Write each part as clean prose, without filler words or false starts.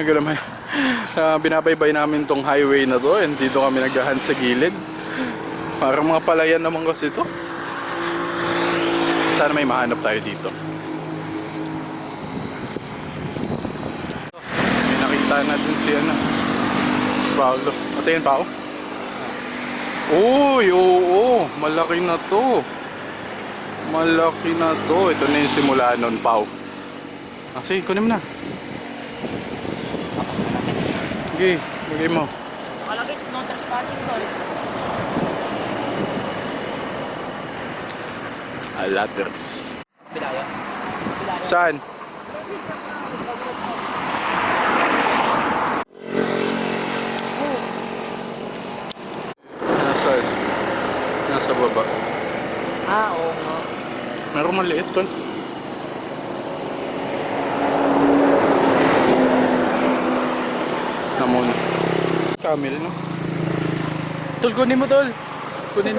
galamay. Binabaybay namin tong highway na to and dito kami naghahan sa gilid. Parang mga palayan naman kasi to. Sana may mahanap tayo dito. May nakita natin si Paolo. Patayin pa ako. Uy, oo, malaki na to. Malaki na to. Ito na yung simula nun, Pao. Sige, kunin mo na. Okay, lagay mo. Nakalagay, no trespassing, sorry. Ladders. Bilaya. Saan? Nasaan? Nasa baba. Oo nga. Meron maliit tol. Namon. Camel, no? Tol, kunin mo tol. Kunin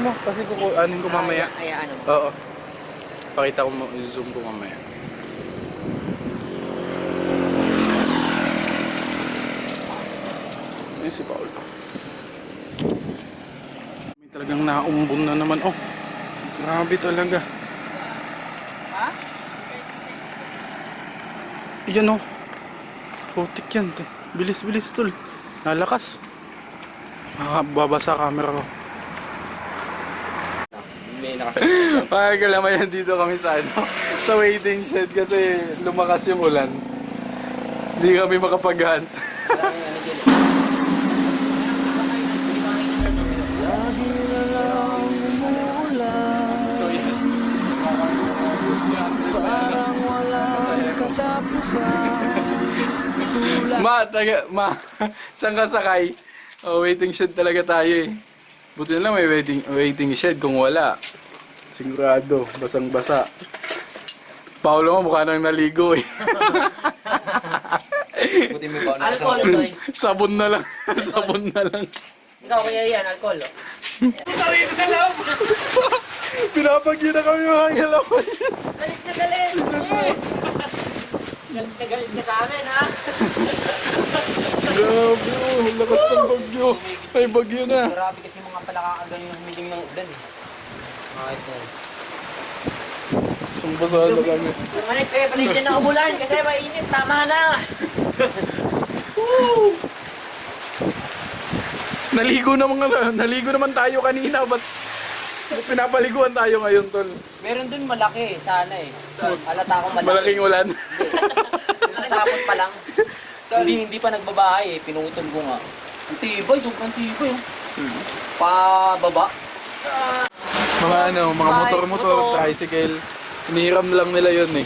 mo kasi kukuhanin ko mamaya. Ay, ano? Oo. Pakita ko mo, zoom ko mamaya. Ayun si Paul. May talagang naumbong na naman. Oh, grabe talaga. Ha? Yan oh. Putik yan. Bilis tol. Nalakas. Babasa camera ko. May nakasagot. Mga kalamayan dito kami sa sa waiting shed kasi lumakas yung ulan. Hindi kami makapag-hunt. So yan. Parang walang katapusan. Saan ka sakay? Oh, waiting shed talaga tayo eh. Buti na lang may waiting shed. Kung wala, sigurado, basang-basa. Paolo mo mukha nang naligo eh. Buti may baon na Alcohol, kasama. Toy. Sabon na lang. Sabon na lang. Ikaw kaya yan, alcohol. Sarili sa loob! Pinapagyo na kami mga galaway. Galit na galit! Galit na galit ka sa amin, ha? Grabe oh, lakas ng bagyo. May bagyo na. Grabe kasi mga palakakagan yung humiling ng ulan eh. Ito. Sumbasado kami. Manit kayo, paligyan ng umulan kasi mainit, tama na! Naligo naman tayo kanina. Ba't pinapaliguan tayo ngayon, tol? Meron dun malaki, sana eh. Halata akong malaki. Malaking ulan. Sapot pa lang. Hindi pa nagbabahay eh, pinutol ko nga. Ang tibay, sobrang tibay. Pababa. Mga mga motor-motor, tricycle. Hiniram lang nila yun eh.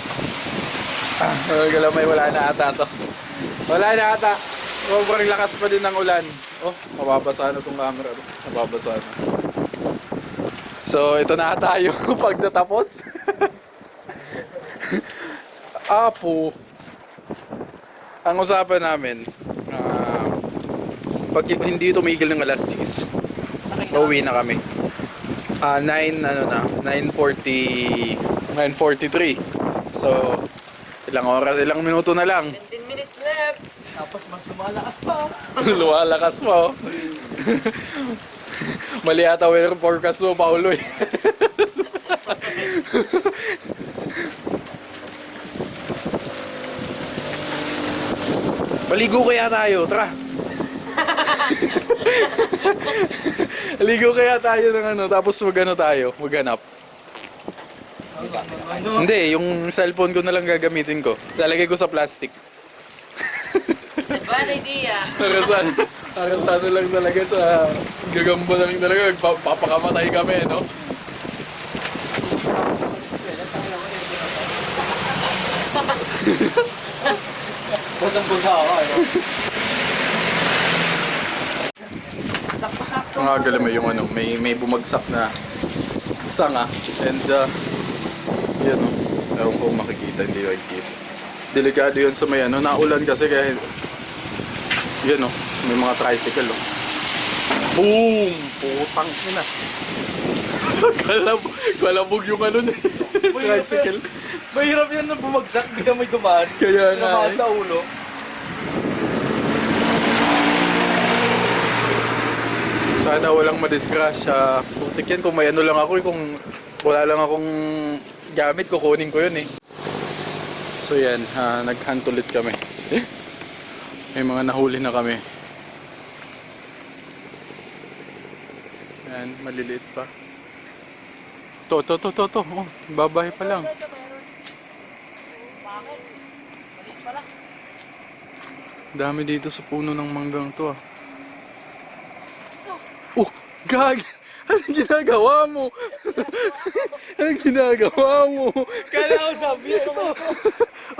Galamay, wala na ata to. Wala na ata. Sobrang lakas pa din ng ulan. Oh, mababasa na tong camera. Mababasa na. So, ito na tayo pag natapos. Apo. Ang usapan namin, pag hindi tumigil ng alas 10, uuwi na kami. 9:43. So, ilang minuto na lang. 10 minutes left! Tapos mas lumalakas pa. Luwalakas mo. Mali ata weather forecast mo, Paulo eh. Maligo kaya tayo, tara. Maligo kaya tayo ng tapos maghanap. Hindi, yung cellphone ko na lang gagamitin ko. Lalagay ko sa plastic. It's a bad idea. Para sa lang talaga sa gagamba lang talaga. Papakamatay kami, no? Busang-busa ako. Sakto-sakto. Ang agala mo yung may bumagsak na sanga. And, yan o. Ewan ko makikita, hindi ko makikita. Delikado yun sa may naulan kasi kaya, yan o, may mga tricycle o. Boom! Putang ina. Kalabog yung tricycle. Mahirap yan na bumagsak, hindi ka may dumaan. Kaya nga Dumaan sa ulo. Sana walang madisgrasya. Putik yan kung may ano lang ako eh. Kung wala lang akong gamit, kukunin ko yun eh. So yan, nag-hunt ulit kami. May mga nahuli na kami. Yan, maliliit pa. To. Oh, babae pa lang. Dami dito sa puno ng manggang to ah. Oh, gag! Anong ginagawa mo? Anong ginagawa mo? Kala ko sabi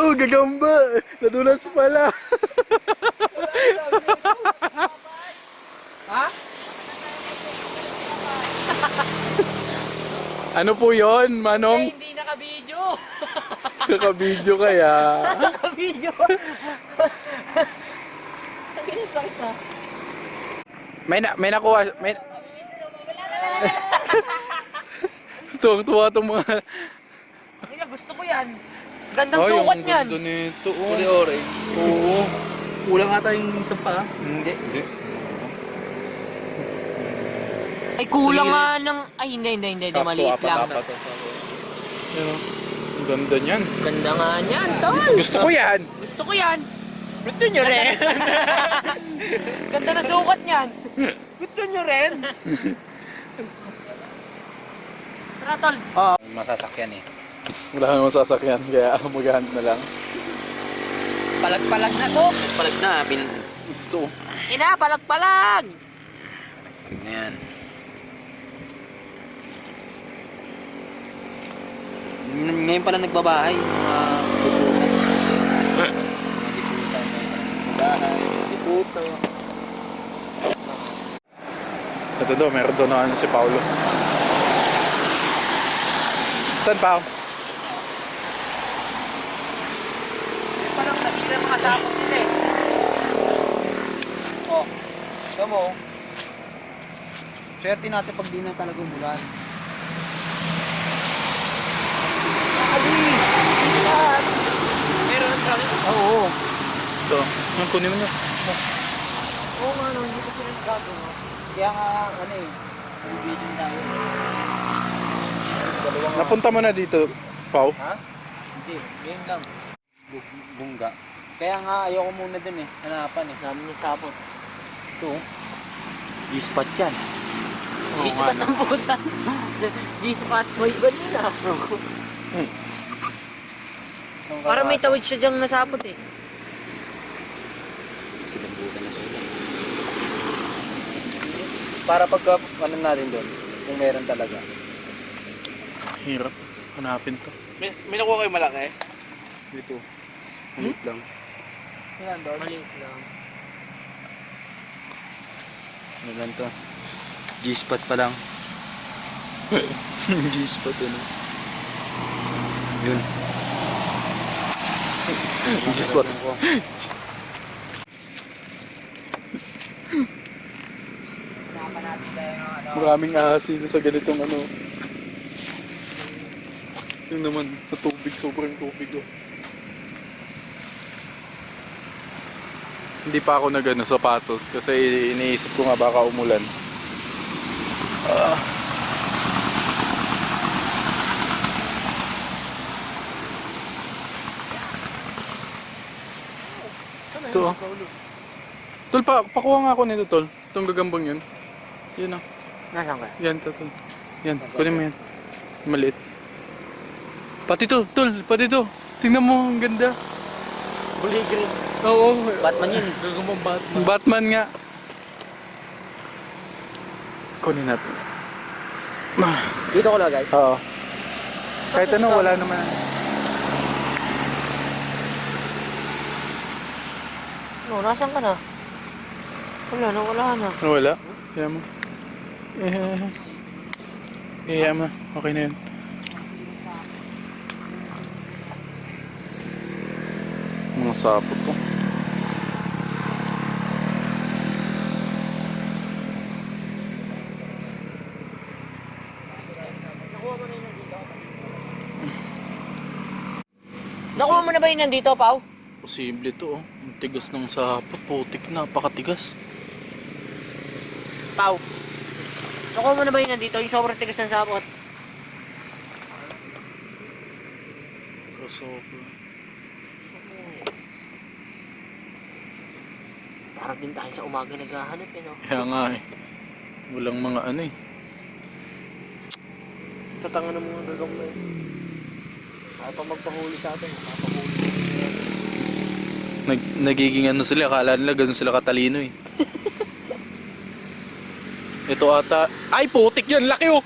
Oh, gagamba! Nadulas pala! Ha? Ano po yon, Manong? Hindi naka-video. Naka-video kaya. Naka-video. Ang sakit na. May nakuha. Tuwang-tuwa itong mga... Hindi na, gusto ko yan. Gandang sukat yung yan. ganda nito. Oh. Kulay orange. Oo. Kulang ata yung isa pa. Hindi. Ay, kulang nga ng... Ay, hindi. Maliit lang. Apat. Yan o. Ang ganda niyan. Ganda nga niyan, tol. Gusto ko yan. Gusto ko yan. Gusto nyo rin. Ganda na sukat niyan. Gusto nyo rin. Tara, tol. Masasakyan eh. Wala namang sasakyan, kaya maghanap na lang. Palag-palag na to. Palag na, Ito. Ina, palag-palag. na yan. Ngayon pala nagbabahay. Ito daw, meron doon na ano si Paulo. Saan pa? Parang nasira mga sapot nila eh. Oh, tama mo. Swerte natin pag di na talaga umulan. Meron kami? Oo. Ito. Ang kunin mo na. Oo nga, no, hindi ko sila gagawin. Kaya nga, ano eh, video namin. Napunta mo na dito, Pau. Ha? Hindi, ngayon lang. Bungga. Kaya nga, ayoko muna dun eh. Hanapan eh. Namin yung sapot. Ito. G-spot yan. G-spot ang puta. G-spot boy ba nila? Para may tawid siya diyang nasapot eh. Silambutan na sila. Para pagka ano natin doon, kung meron talaga. Hirap. Hanapin to. May nakuha kayo malaki? Dito. Maliit lang. Yan doon. Maliit lang. Ano lang to? G-spot pa lang. G-spot yun. Yun. G-spot. Maraming ahas dito sa ganitong ano. Yung naman, sa tubig, sobrang tubig oh. Hindi pa ako nag-ano, sapatos kasi iniisip ko nga baka umulan. Ito oh. Tol, pakuha nga ako nito, Tol. Itong gagambang yun. Yan oh. Nasaan ka? Yan, Tol. Yan, kunin mo yan. Maliit. Pati to, Tol, pati to. Tingnan mo, ang ganda. Bully green. Oo. Batman yun. Gagawang Batman. Batman nga. Kunin natin. Dito ko lagay. Oo. Kahit ano, wala naman. No, nasaan ka na? Wala na. Ano, wala? Kaya mo. Kaya mo. Okay na yun. Mga sapot ko. Nakuha mo na ba yun nandito, Pao? Posible to, oh. Ang tigas ng sapot. Putik na. Napakatigas. Pau. Nakuha mo na ba yun nandito? Yung sobrang tigas ng sapot. Kasobra. Para din tayo sa umaga naghahanap eh, no? Kaya nga eh. Walang mga ano eh. Tatanga ng mga gagawin mo eh. Ayaw pa magpahuli sa atin. Magpahuli. Nagiging ano sila. Akala nila ganun sila katalino eh. Ito ata. Ay, putik yan. Laki oh.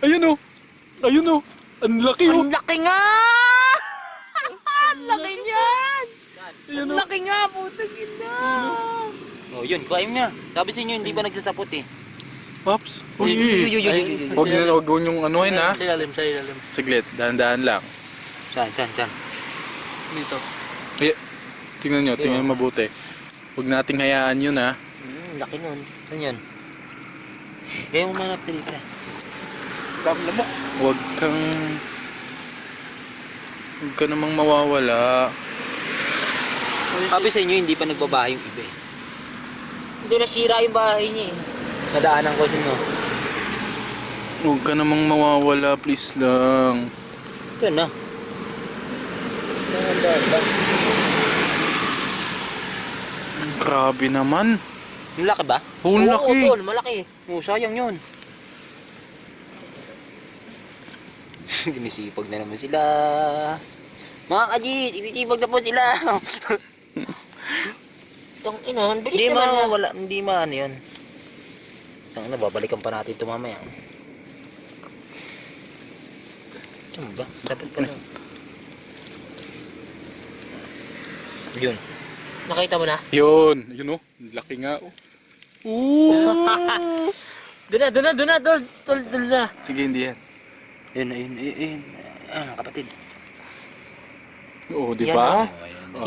Ayun oh. Ayun oh. Ang laki oh. Ang laki nga! Ang laki niyan! Ayun Ang oh. laki nga! Putang ina! Oh, yun, kuhain mo na. Sabi sa inyo, hindi ba nagsasapot eh? Pops. Uy. Ay, Huwag yung anuhin ha. Sa ilalim, sa ilalim. Saglit. Dahan-dahan lang. Saan? Dito. Ay, tingnan nyo. Tingnan mabuti. Huwag nating hayaan yun ha. Laki nun. Saan yun? Kaya mo manap tili ka. Huwag ka namang mawawala. Sabi sa inyo, hindi pa nagbabahay yung iba eh. Hindi nasira yung bahay niya eh. Nadaanan ko din, no? Huwag ka namang mawawala. Please lang. Ito na. Grabe naman. Yung laki ba? Ang laki. Oo, tol, malaki. Oh, sayang yun. Gumisipag na naman sila. Mga kajit, imitipag na po sila. Itong ina, ang bilis naman na. Wala, hindi maano yun. Ang babalikan pa natin ito mamaya. Ano ba? Dapat pa lang. Yun. Nakita mo na? Yun. Yun oh. Laki nga oh. Ooh. Doon na, tol, na. Sige, hindi yan. Yun. Ah, kapatid. Oo, di Yan, ba? oh.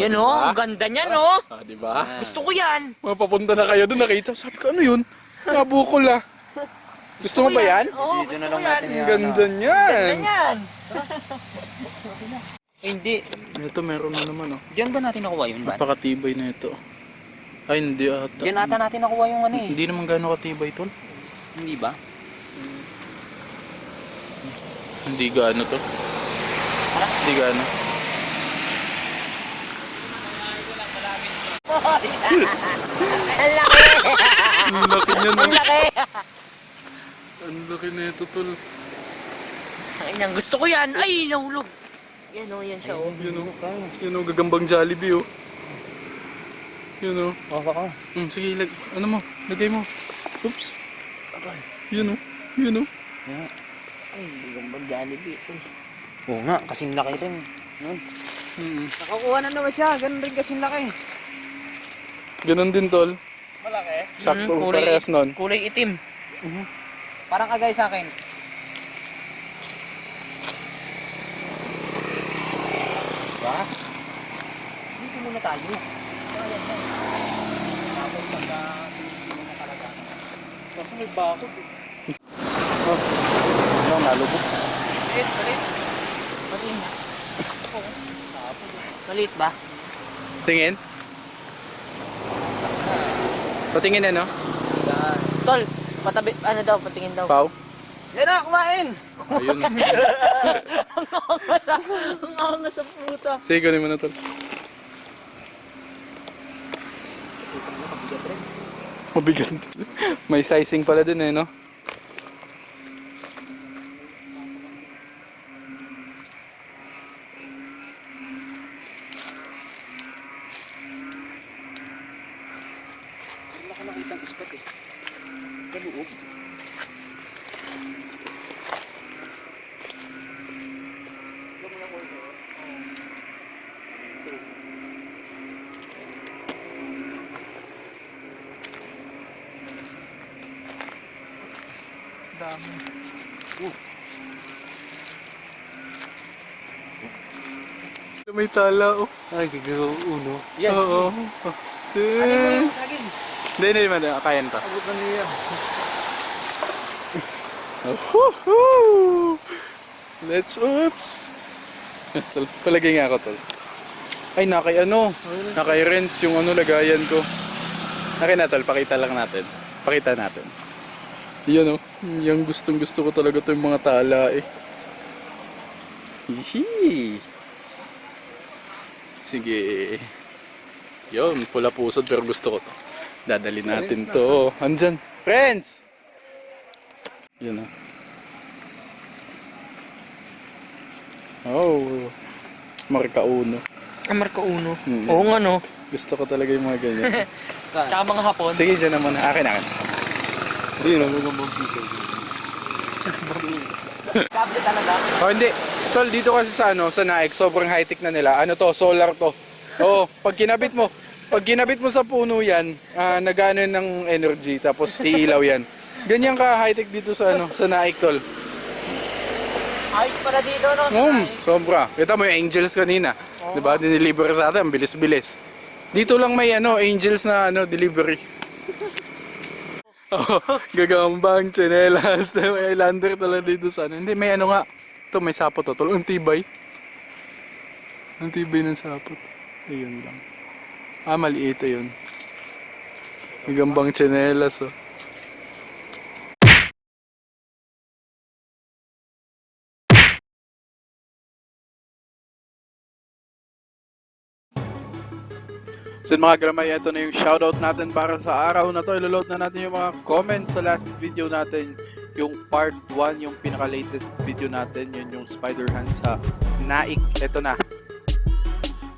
Yan oh, ang ganda niyan oh. Ah, di ba? Gusto ko yan. Mapapunta na kayo doon, nakita. Sabi ko, ano yun? Nabukol ah. Gusto mo ba yan? Oo, Dito gusto na ko lang yan. natin Ang ganda niyan. Ganyan. Eh, hindi. Ito, meron na naman oh. Diyan ba natin nakuha yun, Van? Napakatibay na ito. Ay, hindi ata. Diyan ata natin nakuha yung ano eh. Hindi naman gano'ng katibay tol. Hindi ba? Hindi gaano to. Hindi gaano. Ang laki. Ang laki niya no. Ang laki. Ang laki na ito tol. Ang gusto ko yan. Ay, nahulog. Yan oh, yan siya oh. Yun oh. Yun oh, gagambang Jollibee oh. Yun oh. Baka ka. Sige, ano mo? Lagay mo. Oops. Yun oh. Yun oh. Ay, gambang Jollibee. Oo nga, kasing laki rin. Yun. Nakakuha na naman siya. Ganun rin kasing laki. Ganon din tol. Malaki. Sakto Kulay- parehas nun. Kulay itim. Parang kagay sa akin. Diba? Dito muna tayo. Kasi may bakod eh. Oh, nalubog. Maliit ba? Tingin? Patingin ano? Tol, patabi, ano daw, patingin daw. Pau? Yan na, kumain! Ayun na. Ang angas sa puta. Sige, kunin mo na tol. Mabigat. May sizing pala din eh, no? Wala ka nakita ang ispat eh. Kaloob. May tala oh. Ay, gagawin uno. Oo. Ano mo yung saging? Hindi naman. Kayan pa. Abot na niya. Let's oops. Tol, palagay nga ako tol. Ay, nakay ano? Nakay Renz yung ano lagayan ko. Nakay na tol, pakita lang natin. Pakita natin. Yan oh. Yung gustong gusto ko talaga to yung mga tala eh. Hihi. Sige. Yun, pula pusod pero gusto ko to. Dadali natin to. Andyan. Friends! Yun oh. Oh. Marka uno. Marka uno. Hmm. Oo nga no. Gusto ko talaga yung mga ganyan. Tsaka mga hapon. Sige, dyan naman. Akin. Hindi, nagagambang piso. Kable talaga. Oh, hindi. Tol, dito kasi sa Naik, sobrang high-tech na nila. Ano to, solar to. Oo, pag kinabit mo sa puno yan, nagano ng energy, tapos iilaw yan. Ganyan ka high-tech dito sa sa Naik, tol. Ayos para dito no. Sobra. Kita mo yung angels kanina. Di ba? Diniliver sa atin, ang bilis-bilis. Dito lang may angels na delivery. Oh, gagambang tsinelas. May lander talaga dito sa Hindi, may nga. Ito, may sapot to. Tol, ang tibay. Ang tibay ng sapot. Ayun lang. Maliit yun. Gagambang tsinelas, oh. So mga gramay, ito na yung shoutout natin para sa araw na to. Iloload na natin yung mga comments sa last video natin. Yung part 1, yung pinaka-latest video natin. Yun yung spider hand sa Naik. Ito na.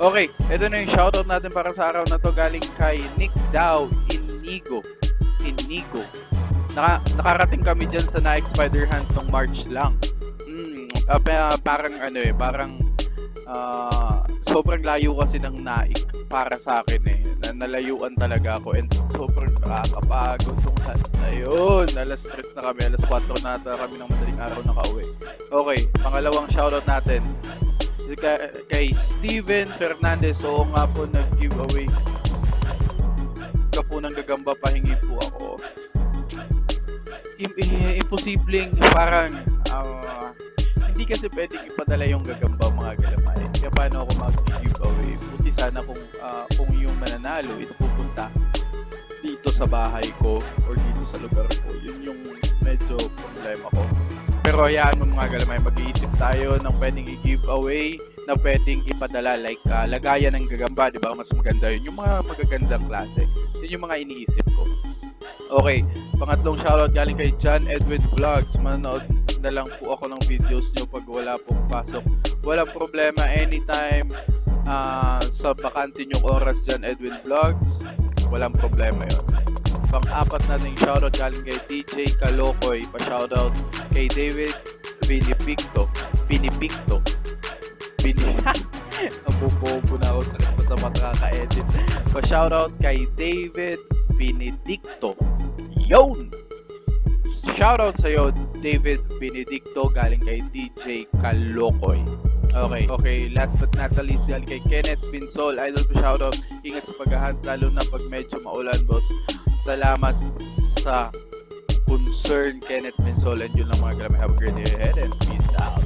Okay, ito na yung shoutout natin para sa araw na to. Galing kay Nick Dow Inigo. Nakarating kami dyan sa Naik Spider Hunt nung March lang. Parang sobrang layo kasi ng Naik para sa akin eh. Nalayuan talaga ako and sobrang nakakapagod nung ayun, alas 3 na kami, alas 4 na kami ng madaling araw nakauwi. Okay, pangalawang shoutout natin kay Steven Fernandez. Oo nga po, nag-giveaway ka po ng gagamba, pahingi po ako. Imposibleng parang hindi kasi pwedeng ipadala yung gagamba mga galamay. Kaya paano ako mag-giveaway? Buti sana kung yung mananalo is pupunta dito sa bahay ko or dito sa lugar ko. Yun yung medyo problema ko. Pero hayaan mo mga galamay, mag-iisip tayo ng pwedeng i-giveaway na pwedeng ipadala like lagayan ng gagamba, di ba? Mas maganda yun. Yung mga magagandang klase. Yun yung mga iniisip ko. Okay, pangatlong shoutout galing kay John Edwin Vlogs. Manood na lang po ako ng videos nyo pag wala pong pasok. Walang problema, anytime sa bakante nyong oras, John Edwin Vlogs, walang problema yun. Pang-apat nating shoutout galing kay DJ Kalokoy. Pa-shoutout kay David Pinipicto. Nabubobo na ako sa makaka-edit. Pa-shoutout kay David Benedicto. Yun! Shoutout sa'yo, David Benedicto, galing kay DJ Kalokoy. Okay, last but not the least, galing kay Kenneth Binsol. Idol po, shoutout. Ingat sa paghahunt, lalo na pag medyo maulan, boss. Salamat sa concern, Kenneth Binsol. And yun lang mga galamay. Have a great day ahead and peace out.